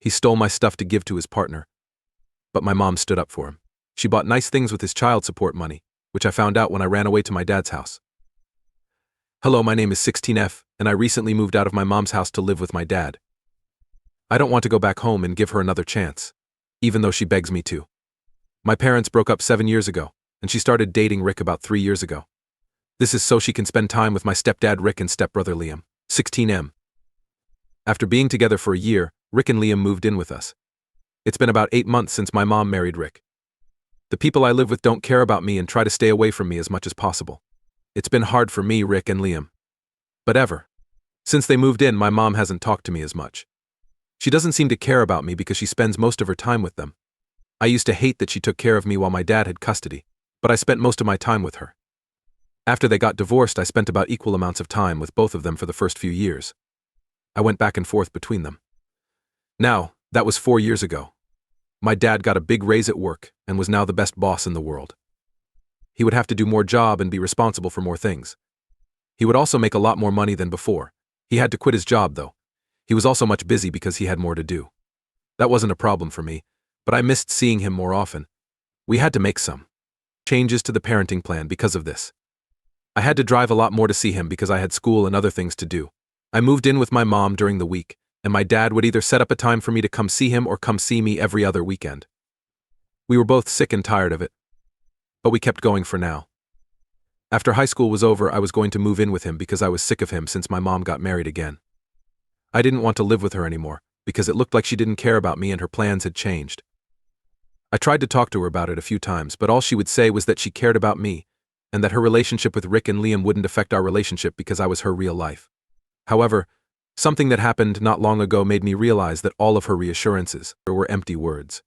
He stole my stuff to give to his partner. But my mom stood up for him. She bought nice things with his child support money, which I found out when I ran away to my dad's house. Hello, my name is 16F, and I recently moved out of my mom's house to live with my dad. I don't want to go back home and give her another chance, even though she begs me to. My parents broke up 7 years ago, and she started dating Rick about 3 years ago. This is so she can spend time with my stepdad Rick and stepbrother Liam, 16M. After being together for a year, Rick and Liam moved in with us. It's been about 8 months since my mom married Rick. The people I live with don't care about me and try to stay away from me as much as possible. It's been hard for me, Rick and Liam. But ever since they moved in, my mom hasn't talked to me as much. She doesn't seem to care about me because she spends most of her time with them. I used to hate that she took care of me while my dad had custody, but I spent most of my time with her. After they got divorced, I spent about equal amounts of time with both of them for the first few years. I went back and forth between them. Now, that was 4 years ago. My dad got a big raise at work and was now the best boss in the world. He would have to do more job and be responsible for more things. He would also make a lot more money than before. He had to quit his job, though. He was also much busy because he had more to do. That wasn't a problem for me, but I missed seeing him more often. We had to make some changes to the parenting plan because of this. I had to drive a lot more to see him because I had school and other things to do. I moved in with my mom during the week, and my dad would either set up a time for me to come see him or come see me every other weekend. We were both sick and tired of it, but we kept going for now. After high school was over, I was going to move in with him because I was sick of him since my mom got married again. I didn't want to live with her anymore because it looked like she didn't care about me and her plans had changed. I tried to talk to her about it a few times, but all she would say was that she cared about me and that her relationship with Rick and Liam wouldn't affect our relationship because I was her real life. However, something that happened not long ago made me realize that all of her reassurances were empty words.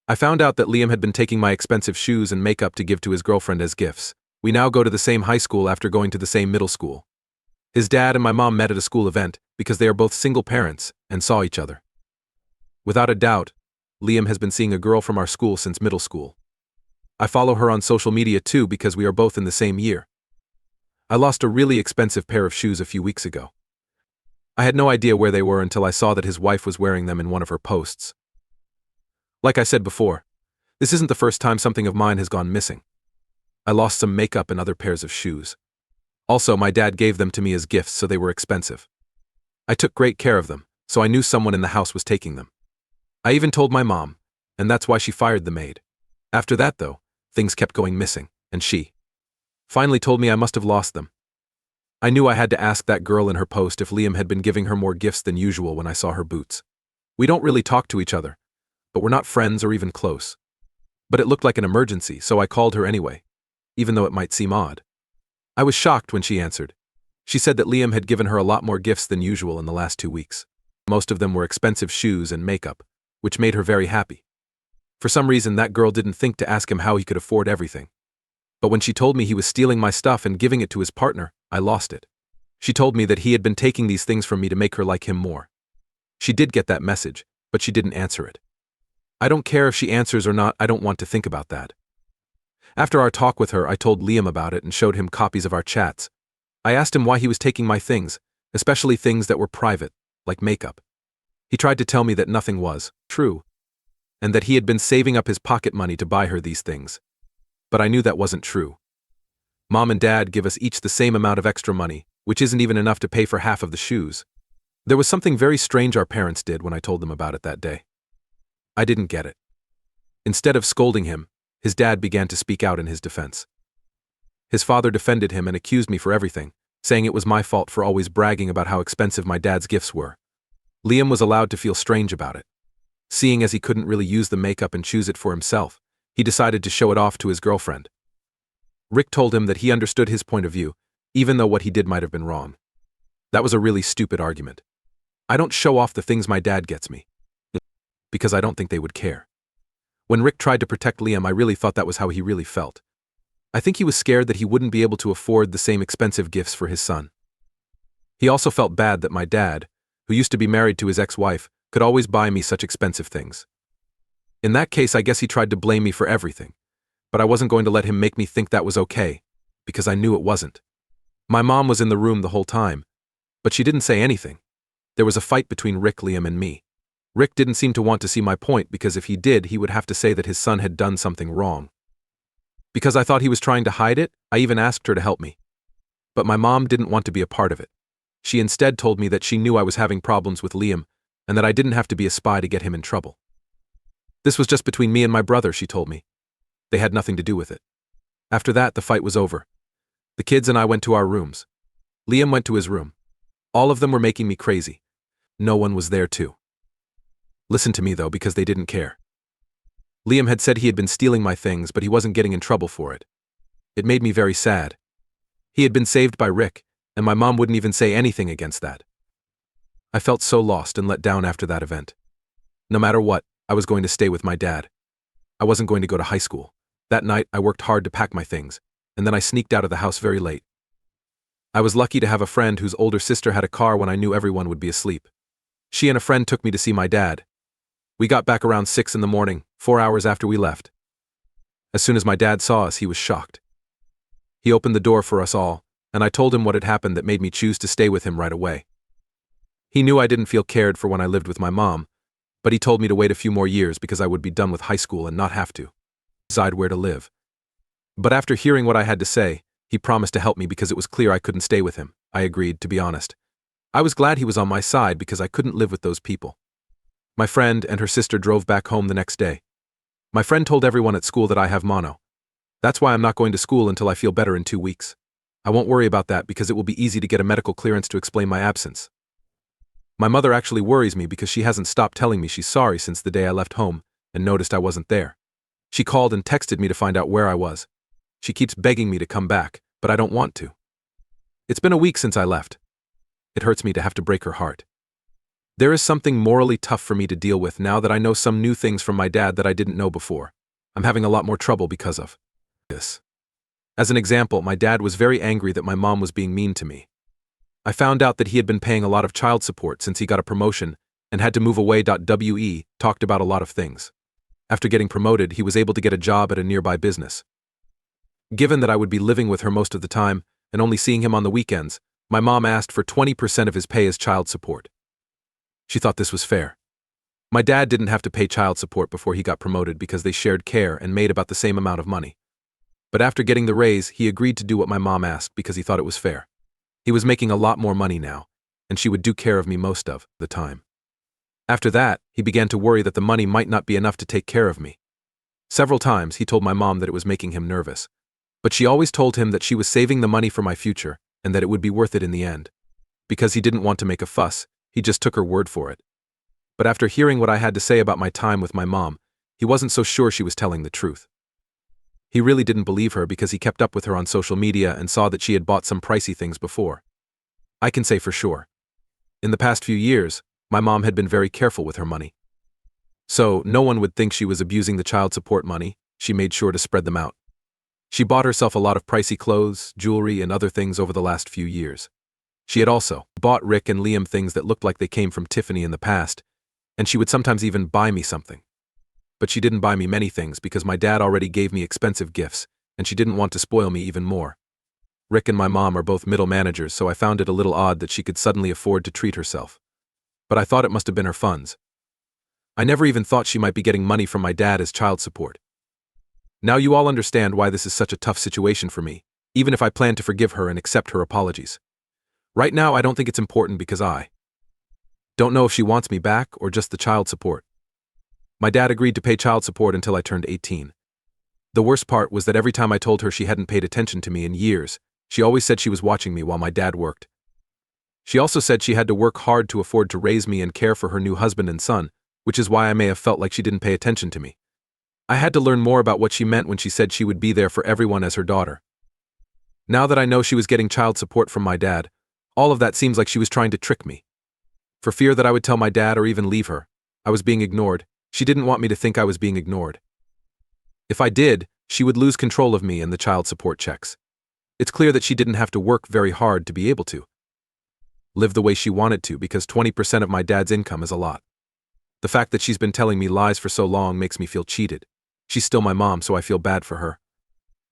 I found out that Liam had been taking my expensive shoes and makeup to give to his girlfriend as gifts. We now go to the same high school after going to the same middle school. His dad and my mom met at a school event because they are both single parents and saw each other. Without a doubt, Liam has been seeing a girl from our school since middle school. I follow her on social media too because we are both in the same year. I lost a really expensive pair of shoes a few weeks ago. I had no idea where they were until I saw that his wife was wearing them in one of her posts. Like I said before, this isn't the first time something of mine has gone missing. I lost some makeup and other pairs of shoes. Also, my dad gave them to me as gifts, so they were expensive. I took great care of them, so I knew someone in the house was taking them. I even told my mom, and that's why she fired the maid. After that, though, things kept going missing, and she finally told me I must have lost them. I knew I had to ask that girl in her post if Liam had been giving her more gifts than usual when I saw her boots. We don't really talk to each other, but we're not friends or even close. But it looked like an emergency, so I called her anyway, even though it might seem odd. I was shocked when she answered. She said that Liam had given her a lot more gifts than usual in the last 2 weeks. Most of them were expensive shoes and makeup, which made her very happy. For some reason, that girl didn't think to ask him how he could afford everything. But when she told me he was stealing my stuff and giving it to his partner, I lost it. She told me that he had been taking these things from me to make her like him more. She did get that message, but she didn't answer it. I don't care if she answers or not, I don't want to think about that. After our talk with her, I told Liam about it and showed him copies of our chats. I asked him why he was taking my things, especially things that were private, like makeup. He tried to tell me that nothing was true, and that he had been saving up his pocket money to buy her these things. But I knew that wasn't true. Mom and Dad give us each the same amount of extra money, which isn't even enough to pay for half of the shoes. There was something very strange our parents did when I told them about it that day. I didn't get it. Instead of scolding him, his dad began to speak out in his defense. His father defended him and accused me for everything, saying it was my fault for always bragging about how expensive my dad's gifts were. Liam was allowed to feel strange about it. Seeing as he couldn't really use the makeup and choose it for himself, he decided to show it off to his girlfriend. Rick told him that he understood his point of view, even though what he did might have been wrong. That was a really stupid argument. I don't show off the things my dad gets me, because I don't think they would care. When Rick tried to protect Liam, I really thought that was how he really felt. I think he was scared that he wouldn't be able to afford the same expensive gifts for his son. He also felt bad that my dad, who used to be married to his ex-wife, could always buy me such expensive things. In that case, I guess he tried to blame me for everything, but I wasn't going to let him make me think that was okay, because I knew it wasn't. My mom was in the room the whole time, but she didn't say anything. There was a fight between Rick, Liam, and me. Rick didn't seem to want to see my point because if he did, he would have to say that his son had done something wrong. Because I thought he was trying to hide it, I even asked her to help me. But my mom didn't want to be a part of it. She instead told me that she knew I was having problems with Liam and that I didn't have to be a spy to get him in trouble. This was just between me and my brother, she told me. They had nothing to do with it. After that, the fight was over. The kids and I went to our rooms. Liam went to his room. All of them were making me crazy. No one was there too. Listen to me though, because they didn't care. Liam had said he had been stealing my things, but he wasn't getting in trouble for it. It made me very sad. He had been saved by Rick, and my mom wouldn't even say anything against that. I felt so lost and let down after that event. No matter what, I was going to stay with my dad. I wasn't going to go to high school. That night, I worked hard to pack my things, and then I sneaked out of the house very late. I was lucky to have a friend whose older sister had a car when I knew everyone would be asleep. She and a friend took me to see my dad. We got back around 6 in the morning, 4 hours after we left. As soon as my dad saw us, he was shocked. He opened the door for us all, and I told him what had happened that made me choose to stay with him right away. He knew I didn't feel cared for when I lived with my mom, but he told me to wait a few more years because I would be done with high school and not have to decide where to live. But after hearing what I had to say, he promised to help me because it was clear I couldn't stay with him. I agreed, to be honest. I was glad he was on my side because I couldn't live with those people. My friend and her sister drove back home the next day. My friend told everyone at school that I have mono. That's why I'm not going to school until I feel better in 2 weeks. I won't worry about that because it will be easy to get a medical clearance to explain my absence. My mother actually worries me because she hasn't stopped telling me she's sorry since the day I left home and noticed I wasn't there. She called and texted me to find out where I was. She keeps begging me to come back, but I don't want to. It's been a week since I left. It hurts me to have to break her heart. There is something morally tough for me to deal with now that I know some new things from my dad that I didn't know before. I'm having a lot more trouble because of this. As an example, my dad was very angry that my mom was being mean to me. I found out that he had been paying a lot of child support since he got a promotion and had to move away. We talked about a lot of things. After getting promoted, he was able to get a job at a nearby business. Given that I would be living with her most of the time and only seeing him on the weekends, my mom asked for 20% of his pay as child support. She thought this was fair. My dad didn't have to pay child support before he got promoted because they shared care and made about the same amount of money. But after getting the raise, he agreed to do what my mom asked because he thought it was fair. He was making a lot more money now, and she would do care of me most of the time. After that, he began to worry that the money might not be enough to take care of me. Several times, he told my mom that it was making him nervous. But she always told him that she was saving the money for my future and that it would be worth it in the end. Because he didn't want to make a fuss, he just took her word for it. But after hearing what I had to say about my time with my mom, he wasn't so sure she was telling the truth. He really didn't believe her because he kept up with her on social media and saw that she had bought some pricey things before. I can say for sure. In the past few years, my mom had been very careful with her money. So no one would think she was abusing the child support money. She made sure to spread them out. She bought herself a lot of pricey clothes, jewelry, and other things over the last few years. She had also bought Rick and Liam things that looked like they came from Tiffany in the past, and she would sometimes even buy me something. But she didn't buy me many things because my dad already gave me expensive gifts, and she didn't want to spoil me even more. Rick and my mom are both middle managers, so I found it a little odd that she could suddenly afford to treat herself. But I thought it must have been her funds. I never even thought she might be getting money from my dad as child support. Now you all understand why this is such a tough situation for me, even if I plan to forgive her and accept her apologies. Right now, I don't think it's important because I don't know if she wants me back or just the child support. My dad agreed to pay child support until I turned 18. The worst part was that every time I told her she hadn't paid attention to me in years, she always said she was watching me while my dad worked. She also said she had to work hard to afford to raise me and care for her new husband and son, which is why I may have felt like she didn't pay attention to me. I had to learn more about what she meant when she said she would be there for everyone as her daughter. Now that I know she was getting child support from my dad, all of that seems like she was trying to trick me. For fear that I would tell my dad or even leave her, I was being ignored. She didn't want me to think I was being ignored. If I did, she would lose control of me and the child support checks. It's clear that she didn't have to work very hard to be able to live the way she wanted to because 20% of my dad's income is a lot. The fact that she's been telling me lies for so long makes me feel cheated. She's still my mom, so I feel bad for her.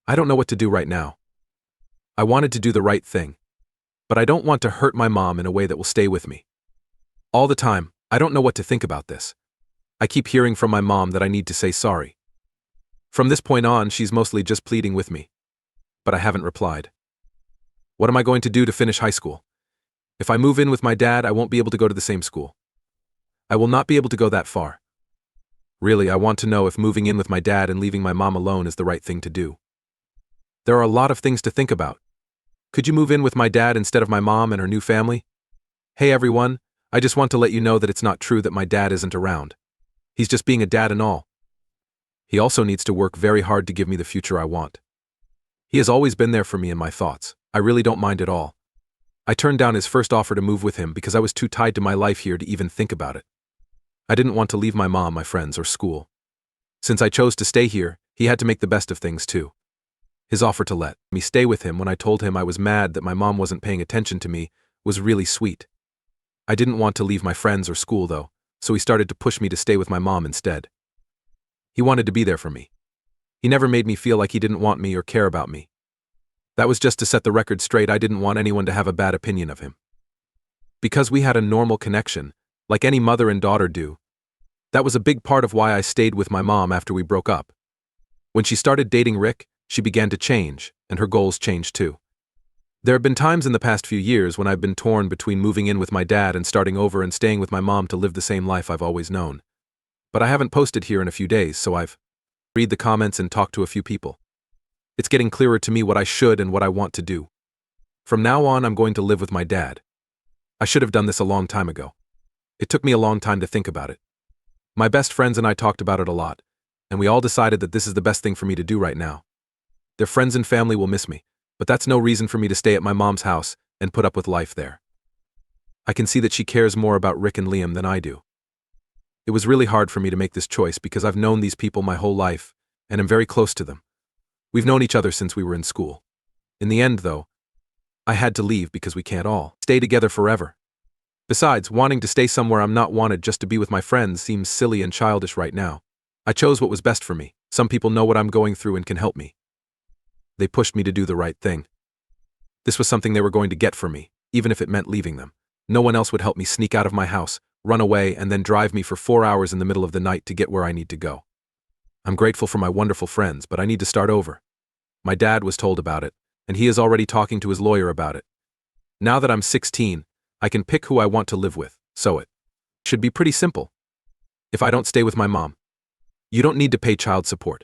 I don't know what to do right now. I wanted to do the right thing, but I don't want to hurt my mom in a way that will stay with me all the time. I don't know what to think about this. I keep hearing from my mom that I need to say sorry. From this point on, she's mostly just pleading with me. But I haven't replied. What am I going to do to finish high school? If I move in with my dad, I won't be able to go to the same school. I will not be able to go that far. Really, I want to know if moving in with my dad and leaving my mom alone is the right thing to do. There are a lot of things to think about. Could you move in with my dad instead of my mom and her new family? Hey everyone, I just want to let you know that it's not true that my dad isn't around. He's just being a dad and all. He also needs to work very hard to give me the future I want. He has always been there for me in my thoughts. I really don't mind at all. I turned down his first offer to move with him because I was too tied to my life here to even think about it. I didn't want to leave my mom, my friends, or school. Since I chose to stay here, he had to make the best of things too. His offer to let me stay with him when I told him I was mad that my mom wasn't paying attention to me was really sweet. I didn't want to leave my friends or school though, so he started to push me to stay with my mom instead. He wanted to be there for me. He never made me feel like he didn't want me or care about me. That was just to set the record straight. I didn't want anyone to have a bad opinion of him. Because we had a normal connection, like any mother and daughter do. That was a big part of why I stayed with my mom after we broke up. When she started dating Rick, she began to change, and her goals changed too. There have been times in the past few years when I've been torn between moving in with my dad and starting over and staying with my mom to live the same life I've always known. But I haven't posted here in a few days, so I've read the comments and talked to a few people. It's getting clearer to me what I should and what I want to do. From now on, I'm going to live with my dad. I should have done this a long time ago. It took me a long time to think about it. My best friends and I talked about it a lot, and we all decided that this is the best thing for me to do right now. Their friends and family will miss me, but that's no reason for me to stay at my mom's house and put up with life there. I can see that she cares more about Rick and Liam than I do. It was really hard for me to make this choice because I've known these people my whole life, and am very close to them. We've known each other since we were in school. In the end, though, I had to leave because we can't all stay together forever. Besides, wanting to stay somewhere I'm not wanted just to be with my friends seems silly and childish right now. I chose what was best for me. Some people know what I'm going through and can help me. They pushed me to do the right thing. This was something they were going to get for me, even if it meant leaving them. No one else would help me sneak out of my house, run away, and then drive me for 4 hours in the middle of the night to get where I need to go. I'm grateful for my wonderful friends, but I need to start over. My dad was told about it, and he is already talking to his lawyer about it. Now that I'm 16, I can pick who I want to live with, so it should be pretty simple. If I don't stay with my mom, you don't need to pay child support.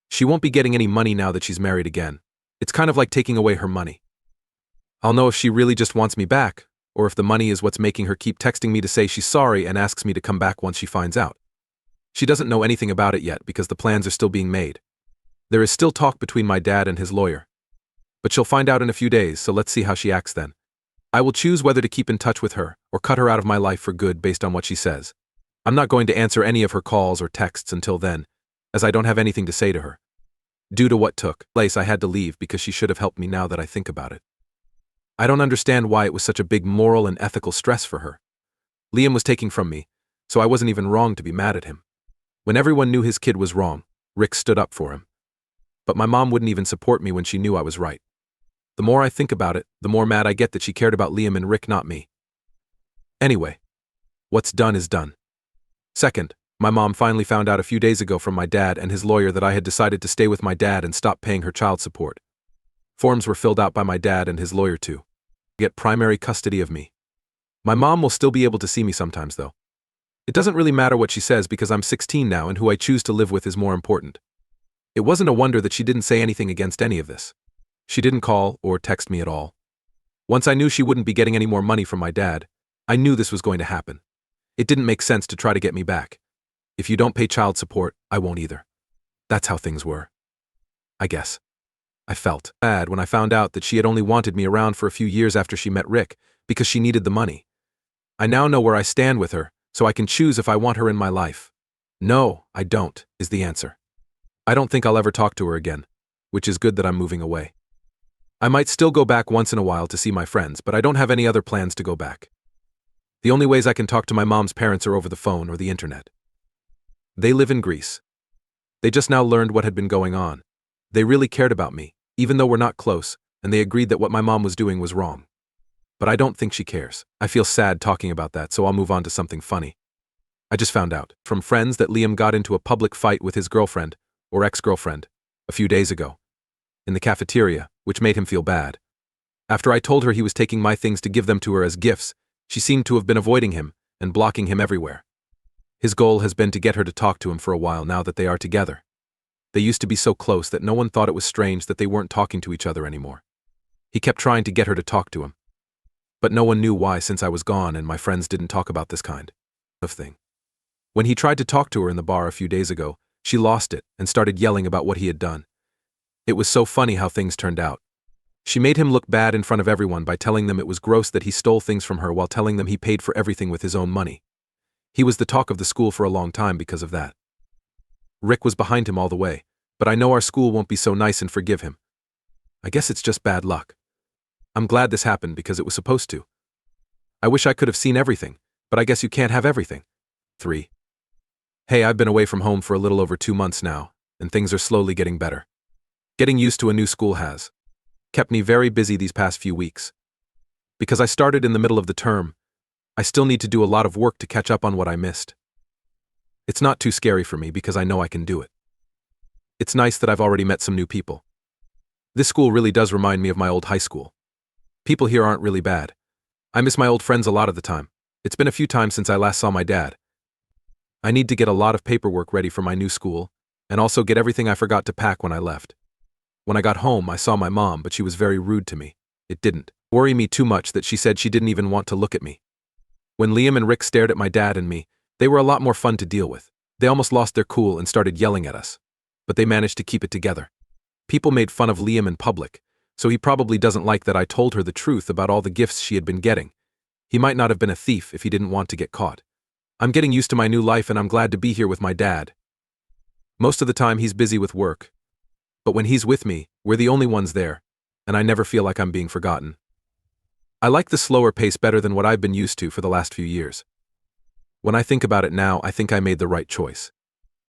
She won't be getting any money now that she's married again. It's kind of like taking away her money. I'll know if she really just wants me back, or if the money is what's making her keep texting me to say she's sorry and asks me to come back once she finds out. She doesn't know anything about it yet because the plans are still being made. There is still talk between my dad and his lawyer. But she'll find out in a few days, so let's see how she acts then. I will choose whether to keep in touch with her or cut her out of my life for good based on what she says. I'm not going to answer any of her calls or texts until then, as I don't have anything to say to her. Due to what took place, I had to leave because she should have helped me now that I think about it. I don't understand why it was such a big moral and ethical stress for her. Liam was taking from me, so I wasn't even wrong to be mad at him. When everyone knew his kid was wrong, Rick stood up for him. But my mom wouldn't even support me when she knew I was right. The more I think about it, the more mad I get that she cared about Liam and Rick, not me. Anyway, what's done is done. Second, my mom finally found out a few days ago from my dad and his lawyer that I had decided to stay with my dad and stop paying her child support. Forms were filled out by my dad and his lawyer to get primary custody of me. My mom will still be able to see me sometimes though. It doesn't really matter what she says because I'm 16 now and who I choose to live with is more important. It wasn't a wonder that she didn't say anything against any of this. She didn't call or text me at all. Once I knew she wouldn't be getting any more money from my dad, I knew this was going to happen. It didn't make sense to try to get me back. If you don't pay child support, I won't either. That's how things were. I guess. I felt bad when I found out that she had only wanted me around for a few years after she met Rick because she needed the money. I now know where I stand with her, so I can choose if I want her in my life. No, I don't, is the answer. I don't think I'll ever talk to her again, which is good that I'm moving away. I might still go back once in a while to see my friends, but I don't have any other plans to go back. The only ways I can talk to my mom's parents are over the phone or the internet. They live in Greece. They just now learned what had been going on. They really cared about me, even though we're not close, and they agreed that what my mom was doing was wrong. But I don't think she cares. I feel sad talking about that, so I'll move on to something funny. I just found out from friends that Liam got into a public fight with his girlfriend, or ex-girlfriend, a few days ago, in the cafeteria, which made him feel bad. After I told her he was taking my things to give them to her as gifts, she seemed to have been avoiding him and blocking him everywhere. His goal has been to get her to talk to him for a while now that they are together. They used to be so close that no one thought it was strange that they weren't talking to each other anymore. He kept trying to get her to talk to him. But no one knew why since I was gone and my friends didn't talk about this kind of thing. When he tried to talk to her in the bar a few days ago, she lost it and started yelling about what he had done. It was so funny how things turned out. She made him look bad in front of everyone by telling them it was gross that he stole things from her while telling them he paid for everything with his own money. He was the talk of the school for a long time because of that. Rick was behind him all the way, but I know our school won't be so nice and forgive him. I guess it's just bad luck. I'm glad this happened because it was supposed to. I wish I could have seen everything, but I guess you can't have everything. 3. Hey, I've been away from home for a little over 2 months now, and things are slowly getting better. Getting used to a new school has kept me very busy these past few weeks. Because I started in the middle of the term, I still need to do a lot of work to catch up on what I missed. It's not too scary for me because I know I can do it. It's nice that I've already met some new people. This school really does remind me of my old high school. People here aren't really bad. I miss my old friends a lot of the time. It's been a few times since I last saw my dad. I need to get a lot of paperwork ready for my new school, and also get everything I forgot to pack when I left. When I got home, I saw my mom, but she was very rude to me. It didn't worry me too much that she said she didn't even want to look at me. When Liam and Rick stared at my dad and me, they were a lot more fun to deal with. They almost lost their cool and started yelling at us. But they managed to keep it together. People made fun of Liam in public, so he probably doesn't like that I told her the truth about all the gifts she had been getting. He might not have been a thief if he didn't want to get caught. I'm getting used to my new life and I'm glad to be here with my dad. Most of the time he's busy with work. But when he's with me, we're the only ones there, and I never feel like I'm being forgotten. I like the slower pace better than what I've been used to for the last few years. When I think about it now, I think I made the right choice.